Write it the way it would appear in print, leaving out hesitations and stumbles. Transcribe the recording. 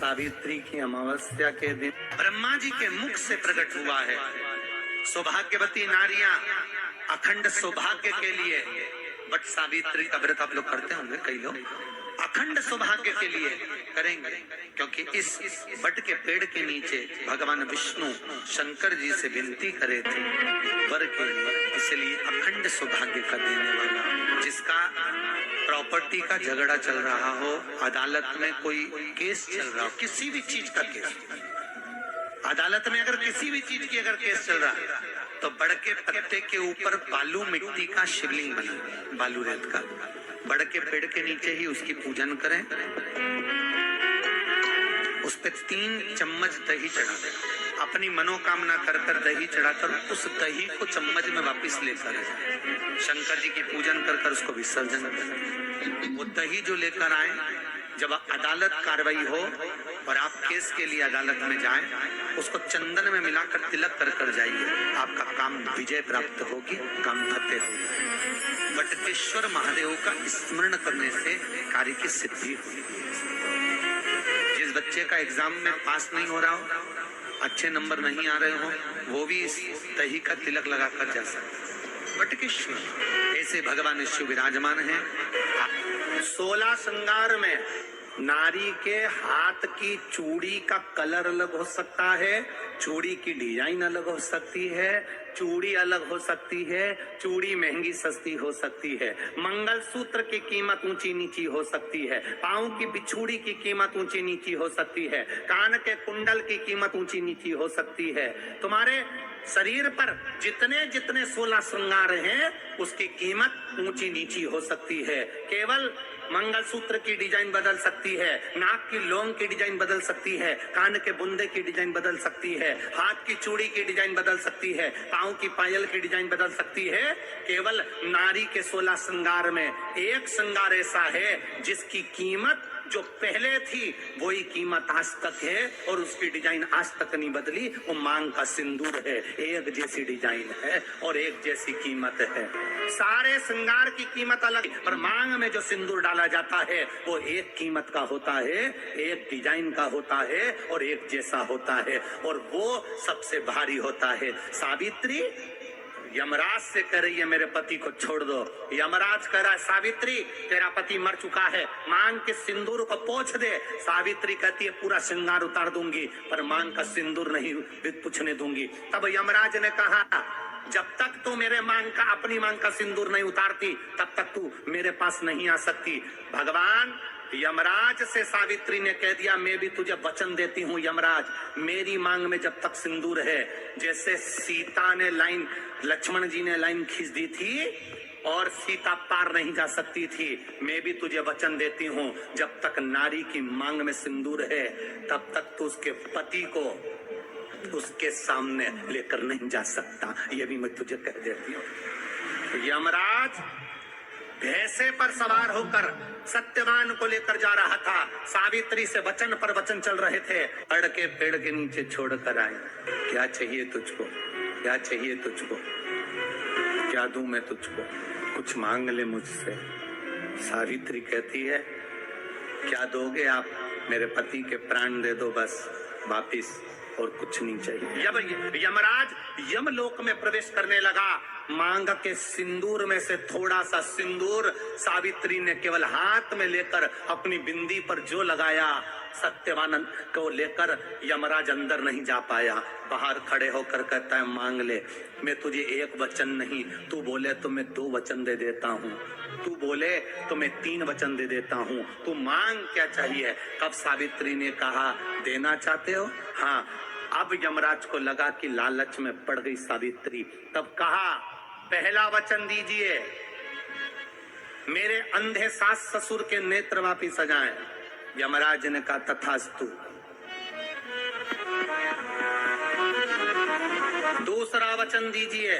सावित्री की अमावस्या के दिन ब्रह्मा जी के मुख से प्रकट हुआ है। सौभाग्यवती नारियां अखंड सौभाग्य के लिए वट सावित्री का व्रत आप लोग करते होंगे, कई लोग अखंड सौभाग्य के लिए करेंगे, क्योंकि इस वट के पेड़ के नीचे भगवान विष्णु शंकर जी से विनती करे थे वर के लिए, इसलिए अखंड सौभाग्य का देने वाला। जिसका प्रॉपर्टी का झगड़ा चल रहा हो, अदालत में कोई केस चल रहा हो, किसी भी चीज का केस, अदालत में अगर किसी भी चीज की अगर केस चल रहा है तो बड़ के पत्ते के ऊपर बालू मिट्टी का शिवलिंग बना, बालू रेत का, बड़ के पेड़ के नीचे ही उसकी पूजन करें, उस पे 3 चम्मच दही चढ़ा दें, अपनी मनोकामना कर कर दही चढ़ाकर उस दही को चम्मच में वापस लेकर शंकर जी की पूजन कर कर उसको विसर्जन करें। वो दही जो लेकर आए, जब अदालत कार्रवाई हो और आप केस के लिए अदालत में जाएं, उसको चंदन में मिलाकर तिलक कर कर जाइए, आपका काम विजय प्राप्त होगी, काम फतेह होगी। वटकेश्वर महादेव का स्मरण करने से कार्य की सिद्धि होगी। जिस बच्चे का एग्जाम में पास नहीं हो रहा हो, अच्छे नंबर नहीं आ रहे हो, वो भी इस दही का तिलक लगाकर जा सकता। वटकेश्वर ऐसे भगवान शिव विराजमान है। 16 श्रृंगार में नारी के हाथ की चूड़ी का कलर अलग हो सकता है, चूड़ी की डिजाइन अलग हो सकती है, चूड़ी अलग हो सकती है, चूड़ी महंगी सस्ती हो सकती है, मंगलसूत्र की कीमत ऊंची नीची हो सकती है, पाँव की बिछुड़ी की कीमत ऊंची नीची हो सकती है, कान के कुंडल की कीमत ऊंची नीची हो सकती है। तुम्हारे शरीर पर जितने जितने 16 श्रृंगार हैं उसकी कीमत ऊंची नीची हो सकती है। केवल मंगलसूत्र की डिजाइन बदल सकती है, नाक की लौंग की डिजाइन बदल सकती है, कान के बुंदे की डिजाइन बदल सकती है, हाथ की चूड़ी की डिजाइन बदल सकती है, पाँव की पायल की डिजाइन बदल सकती है। केवल नारी के 16 श्रृंगार में एक श्रृंगार ऐसा है जिसकी कीमत जो पहले थी वही कीमत आज तक है और उसकी डिजाइन आज तक नहीं बदली। वो मांग का सिंदूर है, एक जैसी डिजाइन है और एक जैसी कीमत है। सारे श्रृंगार की कीमत अलग, पर मांग में जो सिंदूर डाला जाता है वो एक कीमत का होता है, एक डिजाइन का होता है और एक जैसा होता है, और वो सबसे भारी होता है। सावित्री यमराज से कह रही है मेरे पति को छोड़ दो। यमराज कह रहा है सावित्री तेरा पति मर चुका है, मांग के सिंदूर को पोंछ दे। सावित्री कहती है पूरा श्रृंगार उतार दूंगी पर मांग का सिंदूर नहीं पूछने दूंगी। तब यमराज ने कहा जब तक तू मेरे मांग का अपनी मांग का सिंदूर नहीं उतारती तब तक तू मेरे पास नहीं आ सकती। भगवान यमराज से सावित्री ने कह दिया मैं भी तुझे वचन देती हूँ यमराज, मेरी मांग में जब तक सिंदूर है, जैसे सीता ने लाइन, लक्ष्मण जी ने लाइन खींच दी थी और सीता पार नहीं जा सकती थी, मैं भी तुझे वचन देती हूँ जब तक नारी की मांग में सिंदूर है तब तक तू उसके पति को उसके सामने लेकर नहीं जा सकता। ये भी मैं तुझे कह देती हूँ। यमराज भैंसे पर सवार होकर सत्यवान को लेकर जा रहा था, सावित्री से वचन पर वचन चल रहे थे। अड़ के पेड़ के नीचे छोड़कर आए, क्या चाहिए तुझको, क्या चाहिए तुझको, क्या दूं मैं तुझको, कुछ मांग ले मुझसे। सावित्री कहती है क्या दोगे आप, मेरे पति के प्राण दे दो बस वापिस, और कुछ नहीं चाहिए। जब यमराज यमलोक में प्रवेश करने लगा, मांग के सिंदूर में से थोड़ा सा सिंदूर सावित्री ने केवल हाथ में लेकर अपनी बिंदी पर जो लगाया, सत्यवान को लेकर यमराज अंदर नहीं जा पाया। बाहर खड़े होकर कहता है मांग ले, मैं तुझे एक वचन नहीं, तू बोले तो मैं 2 वचन दे देता हूँ, तू बोले तो मैं 3 वचन दे देता हूँ, तू मांग क्या चाहिए। तब सावित्री ने कहा देना चाहते हो, हाँ। अब यमराज को लगा कि लालच में पड़ गई सावित्री, तब कहा पहला वचन दीजिए, मेरे अंधे सास ससुर के नेत्र वापिस आ जाएं। यमराज ने कहा तथास्तु। दूसरा वचन दीजिए,